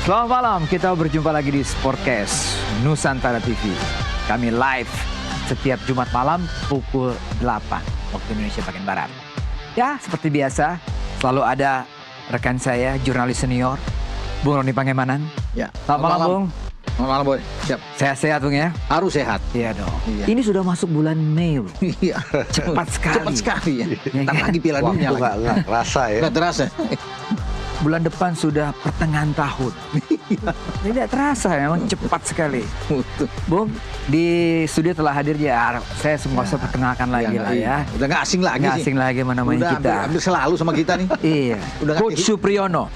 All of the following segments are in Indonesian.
Selamat malam, kita berjumpa lagi di Sportcast Nusantara TV. Kami live setiap Jumat malam pukul 8 waktu Indonesia bagian Barat. Ya, seperti biasa, selalu ada rekan saya, jurnalis senior, Bung Roni Pangemanan. Ya. Selamat malam, Bung. Selamat malam, Boy. Siap. Sehat-sehat, Bung ya? Harus sehat. Iya dong. Iya. Ini sudah masuk bulan Mei, Bung. Iya. Cepat sekali. Cepat sekali ya. Ya, Ntar kan? lagi Piala Dunia lagi. Nggak terasa ya. Nggak terasa. Bulan depan sudah pertengahan tahun. Tidak terasa, memang cepat sekali. Bung, di studio telah hadir ya. Saya semua usah perkenalkan lagi lah ya. Udah nggak asing lagi Nggak sih. asing lagi mana-mana Udah kita. hampir selalu sama kita nih. Iya. Udah nggak Coach Supriyono.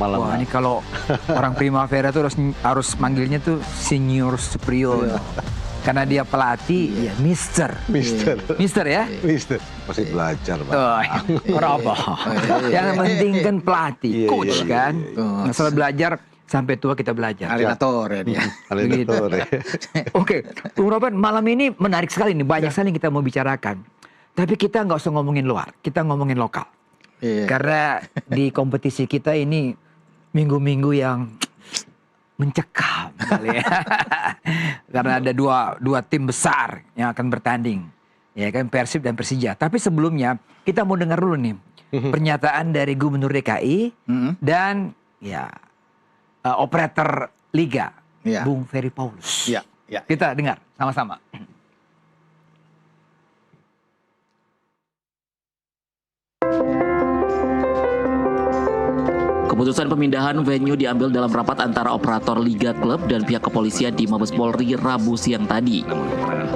Malam. Wah, ini kalau orang Primavera tuh harus manggilnya tuh Senior Supriyono. Karena dia pelatih, ya Mister. Mister ya? Mister masih belajar, Pak. Oh, apa? Yang penting kan pelatih, Iya, coach iya, kan. iya, Masalah belajar sampai tua kita belajar. Alinator ya dia. Begitu. Ya. Oke, Bung Robert, malam ini menarik sekali nih, banyak sekali yang kita mau bicarakan. Tapi kita nggak usah ngomongin luar, kita ngomongin lokal. Iya. Karena di kompetisi kita ini minggu-minggu yang mencekam kali ya. Karena ada dua tim besar yang akan bertanding. Ya kan, Persib dan Persija. Tapi sebelumnya kita mau dengar dulu nih pernyataan dari Gubernur DKI dan ya operator Liga, Iya. Bung Ferry Paulus. Iya, iya. Kita dengar sama-sama. Keputusan pemindahan venue diambil dalam rapat antara operator Liga Klub dan pihak kepolisian di Mabes Polri Rabu siang tadi.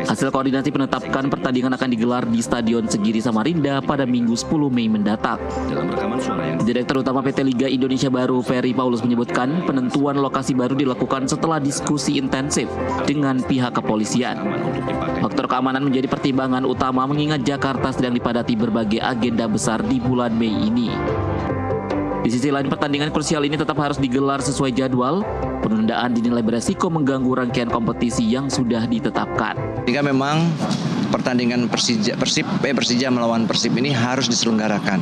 Hasil koordinasi menetapkan pertandingan akan digelar di Stadion Segiri Samarinda pada Minggu 10 Mei mendatang. Direktur Utama PT Liga Indonesia Baru Ferry Paulus menyebutkan penentuan lokasi baru dilakukan setelah diskusi intensif dengan pihak kepolisian. Faktor keamanan menjadi pertimbangan utama mengingat Jakarta sedang dipadati berbagai agenda besar di bulan Mei ini. Di sisi lain, pertandingan krusial ini tetap harus digelar sesuai jadwal. Penundaan dinilai beresiko mengganggu rangkaian kompetisi yang sudah ditetapkan. Jika memang pertandingan Persija melawan Persib ini harus diselenggarakan.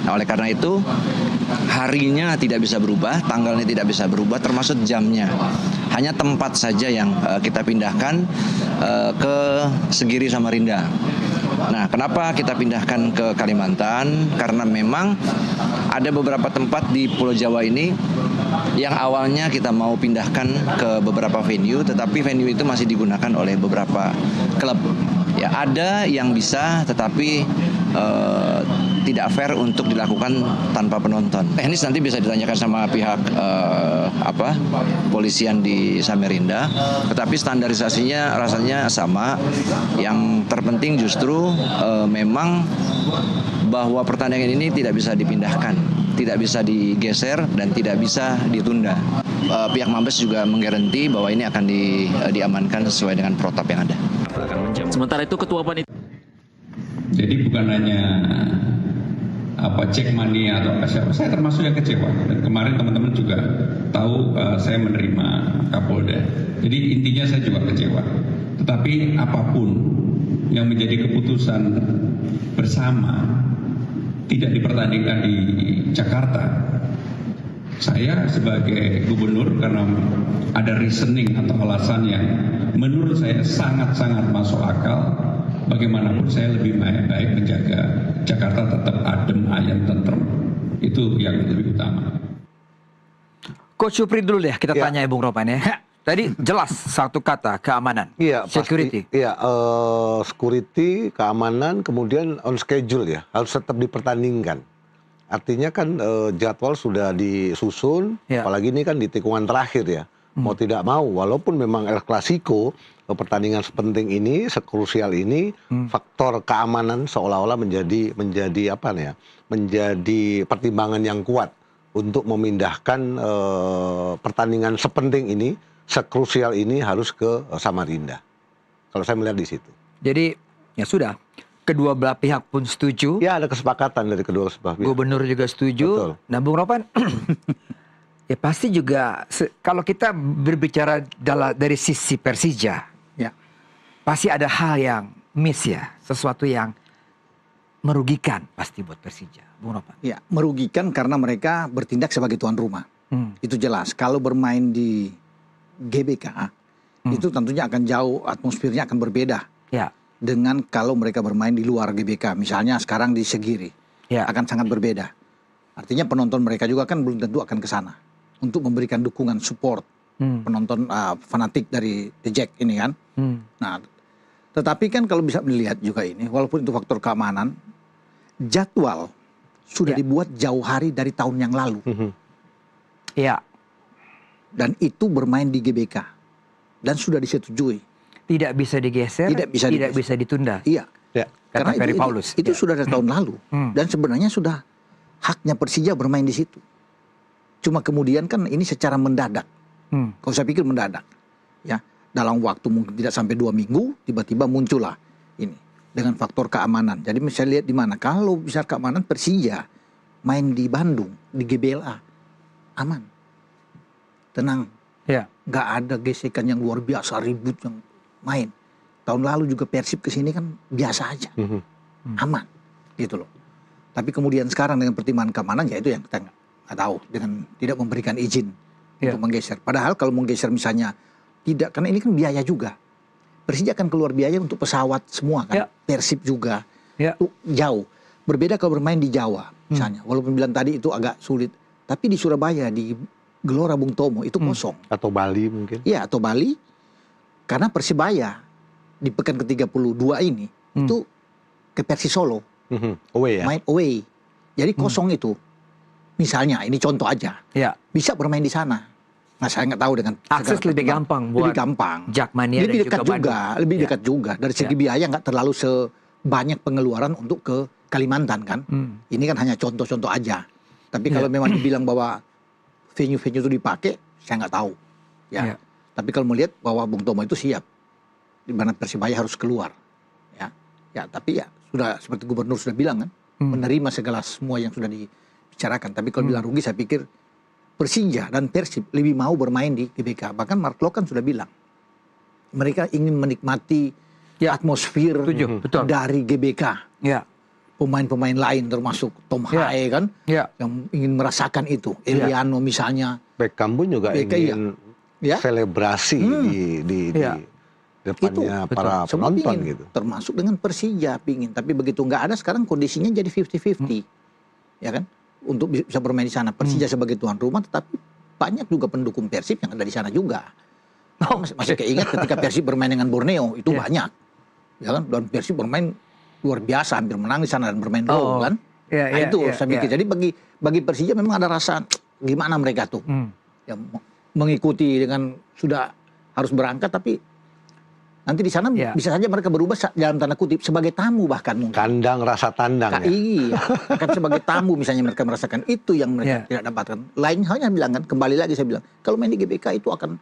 Nah, oleh karena itu harinya tidak bisa berubah, tanggalnya tidak bisa berubah, termasuk jamnya. Hanya tempat saja yang kita pindahkan ke Segiri Samarinda. Nah, kenapa kita pindahkan ke Kalimantan? Karena memang ada beberapa tempat di Pulau Jawa ini yang awalnya kita mau pindahkan ke beberapa venue, tetapi venue itu masih digunakan oleh beberapa klub. Ya, ada yang bisa, tetapi tidak fair untuk dilakukan tanpa penonton. Teknis nanti bisa ditanyakan sama pihak polisian di Samarinda, tetapi standarisasinya rasanya sama. Yang terpenting justru memang bahwa pertandingan ini tidak bisa dipindahkan, tidak bisa digeser dan tidak bisa ditunda. Pihak Mabes juga menggaranti bahwa ini akan diamankan sesuai dengan protap yang ada. Sementara itu Ketua Panitia. Jadi bukan hanya cek mania atau siapa, saya termasuk yang kecewa. Dan kemarin teman-teman juga tahu saya menerima Kapolda. Jadi intinya saya juga kecewa. Tetapi apapun yang menjadi keputusan bersama tidak dipertandingkan di Jakarta, saya sebagai gubernur karena ada reasoning atau alasan yang menurut saya sangat-sangat masuk akal, bagaimanapun saya lebih baik menjaga Jakarta tetap adem, ayem, tentrem. Itu yang lebih utama. Coach Supri dulu deh, kita tanya ya Bung Ropan ya. Tadi jelas satu kata, keamanan. Iya, security. Pasti, iya, security, keamanan, kemudian on schedule ya, harus tetap dipertandingkan. Artinya kan jadwal sudah disusun, apalagi ini kan di tikungan terakhir ya. Mau tidak mau, walaupun memang El Clasico, pertandingan sepenting ini, sekrusial ini, faktor keamanan seolah-olah menjadi pertimbangan yang kuat untuk memindahkan pertandingan sepenting ini, sekrusial ini harus ke Samarinda. Kalau saya melihat di situ. Jadi ya sudah, kedua belah pihak pun setuju. Ya, ada kesepakatan dari kedua belah pihak. Gubernur juga setuju. Betul. Nah, Bung Ropan, ya pasti juga kalau kita berbicara dari sisi Persija, Ya. pasti ada hal yang miss ya, sesuatu yang merugikan pasti buat Persija, Bung Ropan. Ya, merugikan karena mereka bertindak sebagai tuan rumah. Itu jelas. Kalau bermain di GBK, itu tentunya akan jauh, atmosfernya akan berbeda. Ya. Dengan kalau mereka bermain di luar GBK. Misalnya sekarang di Segiri. Ya. Akan sangat berbeda. Artinya penonton mereka juga kan belum tentu akan ke sana. Untuk memberikan dukungan, support. Penonton fanatik dari The Jack ini kan. Nah, tetapi kan kalau bisa melihat juga ini, walaupun itu faktor keamanan, jadwal sudah dibuat jauh hari dari tahun yang lalu. Iya. Dan itu bermain di GBK. Dan sudah disetujui. Tidak bisa digeser, tidak bisa ditunda. Iya. Ya. Kata Karena Ferry Paulus. itu sudah dari tahun lalu. Dan sebenarnya sudah haknya Persija bermain di situ. Cuma kemudian kan ini secara mendadak. Kalau saya pikir mendadak. Ya, dalam waktu mungkin tidak sampai 2 minggu, tiba-tiba muncullah ini. Dengan faktor keamanan. Jadi saya lihat di mana. Kalau bisa keamanan, Persija main di Bandung, di GBLA. Aman. Tenang. Ya. Nggak ada gesekan yang luar biasa, ribut yang main. Tahun lalu juga Persib kesini kan biasa aja. Aman. Gitu loh. Tapi kemudian sekarang dengan pertimbangan keamanan, ya itu yang kita nggak tahu. Dengan tidak memberikan izin untuk menggeser. Padahal kalau menggeser misalnya tidak, karena ini kan biaya juga. Persija akan keluar biaya untuk pesawat semua kan. Persib juga. Itu jauh. Berbeda kalau bermain di Jawa misalnya. Walaupun bilang tadi itu agak sulit. Tapi di Surabaya, di Gelora Bung Tomo itu kosong. Atau Bali mungkin. Iya, atau Bali. Karena Persibaya di pekan ke-32 ini itu ke Persis Solo. Away ya? Main away. Jadi kosong itu. Misalnya, ini contoh aja. Ya. Bisa bermain di sana. Nah, saya nggak tahu dengan akses lebih gampang buat lebih gampang. Jakmania lebih dan dekat juga juga, lebih dekat juga. Dari segi biaya nggak terlalu sebanyak pengeluaran untuk ke Kalimantan kan. Ini kan hanya contoh-contoh aja. Tapi kalau memang dibilang bahwa venue-venue itu dipakai, saya nggak tahu. Ya. Tapi kalau melihat bahwa Bung Tomo itu siap, di mana Persibaya harus keluar. Ya, tapi ya sudah seperti gubernur sudah bilang kan, menerima segala semua yang sudah dibicarakan. Tapi kalau bilang rugi, saya pikir Persija dan Persib lebih mau bermain di GBK. Bahkan Mark Klok kan sudah bilang, mereka ingin menikmati atmosfer dari GBK. Pemain-pemain lain termasuk Tom Hae kan, yang ingin merasakan itu. Eliano misalnya. Beckham pun juga ingin selebrasi di depannya itu, para penonton gitu. Termasuk dengan Persija pingin. Tapi begitu nggak ada, sekarang kondisinya jadi 50-50. Ya kan? Untuk bisa bermain di sana. Persija sebagai tuan rumah, tetapi banyak juga pendukung Persib yang ada di sana juga. Masih keingat ketika Persib bermain dengan Borneo, itu banyak. Ya kan? Dan Persib bermain luar biasa, hampir menang di sana dan bermain draw kan. Nah, itu saya pikir. Jadi bagi Persija memang ada rasa gimana mereka tuh. Ya, mengikuti dengan sudah harus berangkat, tapi nanti di sana bisa saja mereka berubah dalam tanda kutip sebagai tamu bahkan mungkin. Kandang rasa tandang ya. Iya, akan sebagai tamu misalnya mereka merasakan itu yang mereka tidak dapatkan. Lain halnya bilang kan, kembali lagi saya bilang, kalau main di GBK itu akan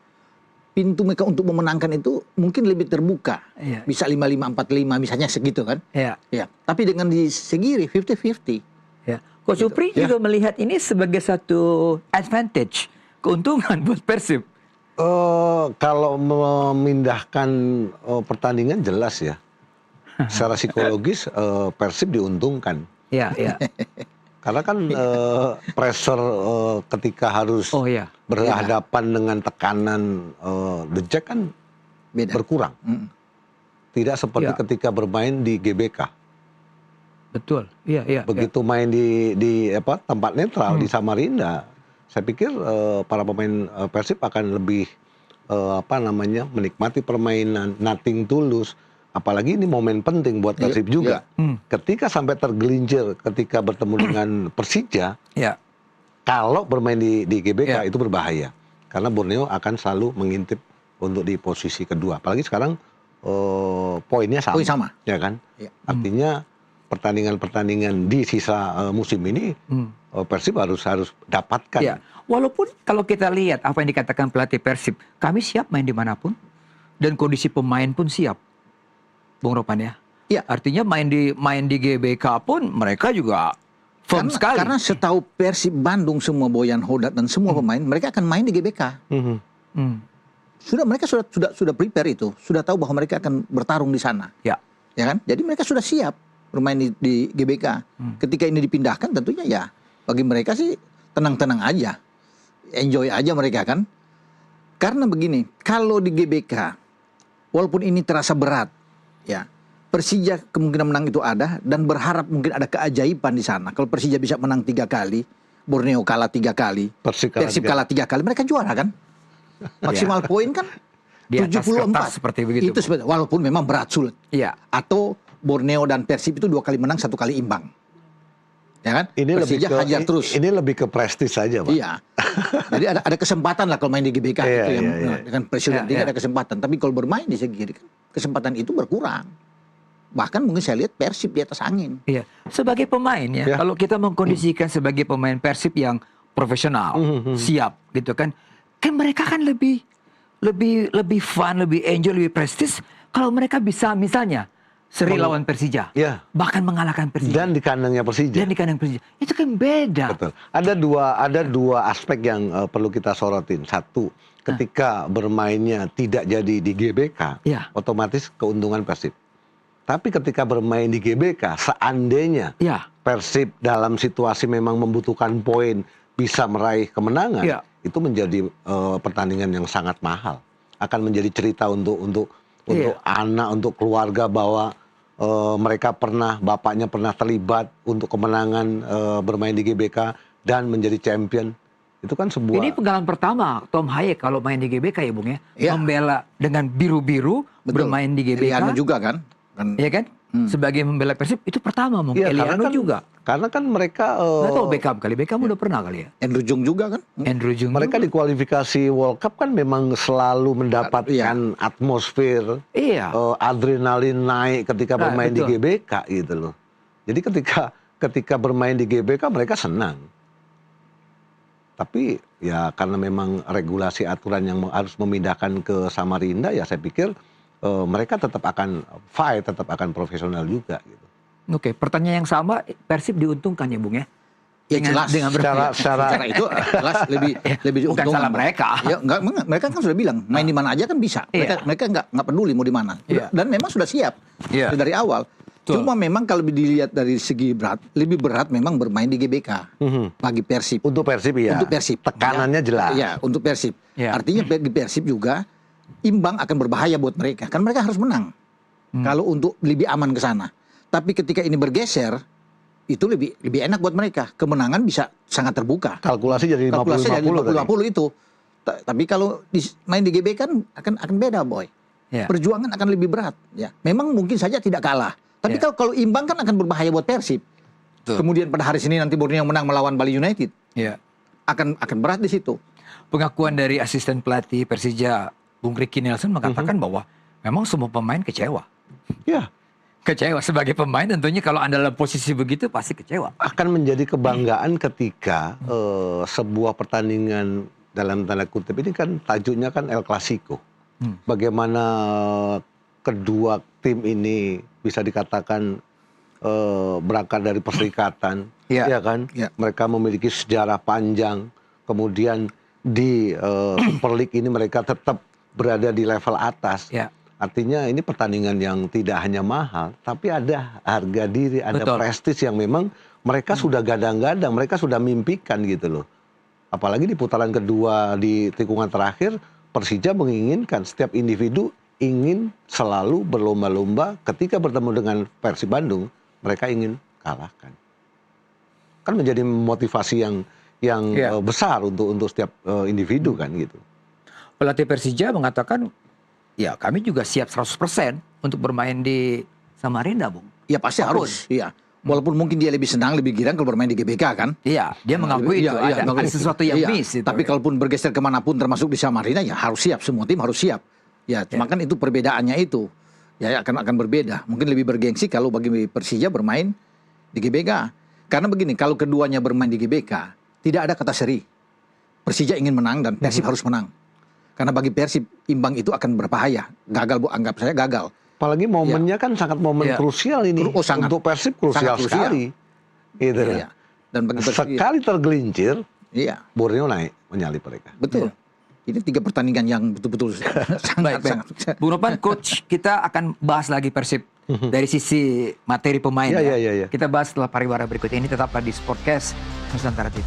pintu mereka untuk memenangkan itu mungkin lebih terbuka. Bisa 5-5-4-5 misalnya segitu kan. Ya. Tapi dengan di Segiri 50-50. Coach Supri juga melihat ini sebagai satu advantage, keuntungan buat Persib. Kalau memindahkan pertandingan jelas ya. Secara psikologis Persib diuntungkan. Karena kan pressure ketika harus berhadapan dengan tekanan The Jack kan berkurang. Tidak seperti ketika bermain di GBK. Betul. Begitu main di tempat netral di Samarinda, saya pikir para pemain Persib akan lebih menikmati permainan, nothing tulus. Apalagi ini momen penting buat Persib juga. Ketika sampai tergelincir ketika bertemu dengan Persija, kalau bermain di GBK itu berbahaya. Karena Borneo akan selalu mengintip untuk di posisi kedua. Apalagi sekarang poinnya sama. Poin sama. Ya kan? Artinya pertandingan-pertandingan di sisa musim ini Persib harus dapatkan. Walaupun kalau kita lihat apa yang dikatakan pelatih Persib, kami siap main dimanapun dan kondisi pemain pun siap, Bung Ropan ya. Artinya main di GBK pun mereka juga firm sekali. Karena setahu Persib Bandung semua Boyan Hodat dan semua pemain mereka akan main di GBK. Mereka sudah prepare itu, sudah tahu bahwa mereka akan bertarung di sana. Ya kan? Jadi mereka sudah siap bermain di GBK. Ketika ini dipindahkan tentunya ya bagi mereka sih tenang-tenang aja. enjoy aja mereka kan. Karena begini, kalau di GBK walaupun ini terasa berat, ya Persija kemungkinan menang itu ada dan berharap mungkin ada keajaiban di sana. Kalau Persija bisa menang 3 kali, Borneo kalah 3 kali, Persib kalah 3 kali, mereka juara kan? Maksimal poin kan di atas 74 kertas seperti begitu. Itu walaupun memang berat sulit. Iya. Atau Borneo dan Persib itu 2 kali menang 1 kali imbang. Ya kan? Ini Persija hajar terus. Ini lebih ke prestis saja, Pak. Iya. Jadi ada kesempatan lah kalau main di GBK itu yang dengan presiden tidak ada kesempatan. Tapi kalau bermain di segi kiri kan kesempatan itu berkurang. Bahkan mungkin saya lihat Persib di atas angin. Iya. Sebagai pemain ya, kalau kita mengkondisikan sebagai pemain Persib yang profesional, siap gitu kan mereka kan lebih fun, lebih enjoy, lebih prestis kalau mereka bisa misalnya seri lawan Persija, bahkan mengalahkan Persija dan di kandangnya Persija. Itu kan beda. Betul. Ada dua aspek yang perlu kita sorotin. Satu, ketika bermainnya tidak jadi di GBK, otomatis keuntungan Persib. Tapi ketika bermain di GBK, seandainya Persib dalam situasi memang membutuhkan poin bisa meraih kemenangan, itu menjadi pertandingan yang sangat mahal. Akan menjadi cerita untuk anak, untuk keluarga bahwa mereka bapaknya pernah terlibat untuk kemenangan bermain di GBK dan menjadi champion. Itu kan sebuah... Ini pengalaman pertama Tom Hayek kalau main di GBK ya Bung ya. Membela dengan biru-biru bermain di GBK. Eliano juga kan? Iya kan? Sebagai membela Persib itu pertama mungkin. Eliano juga. Karena kan mereka... Nggak tahu Beckham udah pernah kali ya. Andrew Jung juga kan? Mereka di kualifikasi World Cup kan memang selalu mendapatkan atmosfer, adrenalin naik ketika bermain di GBK gitu loh. Jadi ketika bermain di GBK mereka senang. Tapi ya karena memang regulasi aturan yang harus memindahkan ke Samarinda, ya saya pikir mereka tetap akan fight, tetap akan profesional juga gitu. Oke, pertanyaan yang sama, Persib diuntungkan ya Bung ya? Ya jelas. Secara itu jelas lebih bukan diuntungkan. salah mereka. Ya enggak, mereka kan sudah bilang main di mana aja kan bisa. Mereka enggak peduli mau di mana. Dan memang sudah siap dari awal. Cuma memang kalau dilihat dari segi berat, lebih berat memang bermain di GBK bagi Persib. Untuk Persib ya. Untuk Persib. Tekanannya jelas. Ya, untuk Persib. Artinya bagi Persib juga imbang akan berbahaya buat mereka. Kan mereka harus menang. Kalau untuk lebih aman ke sana. Tapi ketika ini bergeser, itu lebih enak buat mereka. Kemenangan bisa sangat terbuka. Kalkulasi jadi 50-50 itu. Tapi kalau main di GB kan akan beda, boy. Perjuangan akan lebih berat. Ya, memang mungkin saja tidak kalah. Tapi kalau imbang kan akan berbahaya buat Persib. Kemudian pada hari Senin nanti Borneo menang melawan Bali United. Akan berat di situ. Pengakuan dari asisten pelatih Persija Bung Ricky Nelson mengatakan bahwa memang semua pemain kecewa. Kecewa sebagai pemain tentunya kalau Anda dalam posisi begitu pasti kecewa. Akan menjadi kebanggaan ketika sebuah pertandingan dalam tanda kutip ini kan tajuknya kan El Clasico. Bagaimana kedua tim ini bisa dikatakan berangkat dari perserikatan, ya kan? Mereka memiliki sejarah panjang. Kemudian di Super League ini mereka tetap berada di level atas. Artinya ini pertandingan yang tidak hanya mahal, tapi ada harga diri, ada prestis yang memang mereka sudah gadang-gadang, mereka sudah mimpikan gitu loh. Apalagi di putaran kedua di tikungan terakhir, Persija menginginkan setiap individu ingin selalu berlomba-lomba ketika bertemu dengan Persib Bandung, mereka ingin kalahkan. Kan menjadi motivasi yang besar untuk setiap individu kan gitu. Pelatih Persija mengatakan, ya kami juga siap 100% untuk bermain di Samarinda, Bung. Ya pasti harus. Iya. Walaupun mungkin dia lebih senang, lebih girang kalau bermain di GBK kan. Iya, dia mengakui itu. Ada sesuatu yang miss. Tapi kalaupun bergeser kemanapun termasuk di Samarinda ya harus siap. Semua tim harus siap. Ya, cuma kan itu perbedaannya itu. Ya akan berbeda. Mungkin lebih bergengsi kalau bagi Persija bermain di GBK. Karena begini, kalau keduanya bermain di GBK, tidak ada kata seri. Persija ingin menang dan Persib harus menang. Karena bagi Persib imbang itu akan berbahaya. Gagal, Bu, anggap saya gagal. Apalagi momennya kan sangat krusial ini. Untuk Persib krusial sekali. Gitu ya. Dan bagi Persib, sekali tergelincir, Borneo naik menyalip mereka. Betul. Ini 3 pertandingan yang betul-betul sangat. Bung Ropan, coach, kita akan bahas lagi Persib dari sisi materi pemain. Kita bahas setelah pariwara berikut ini. Tetaplah di Sportcast Nusantara TV.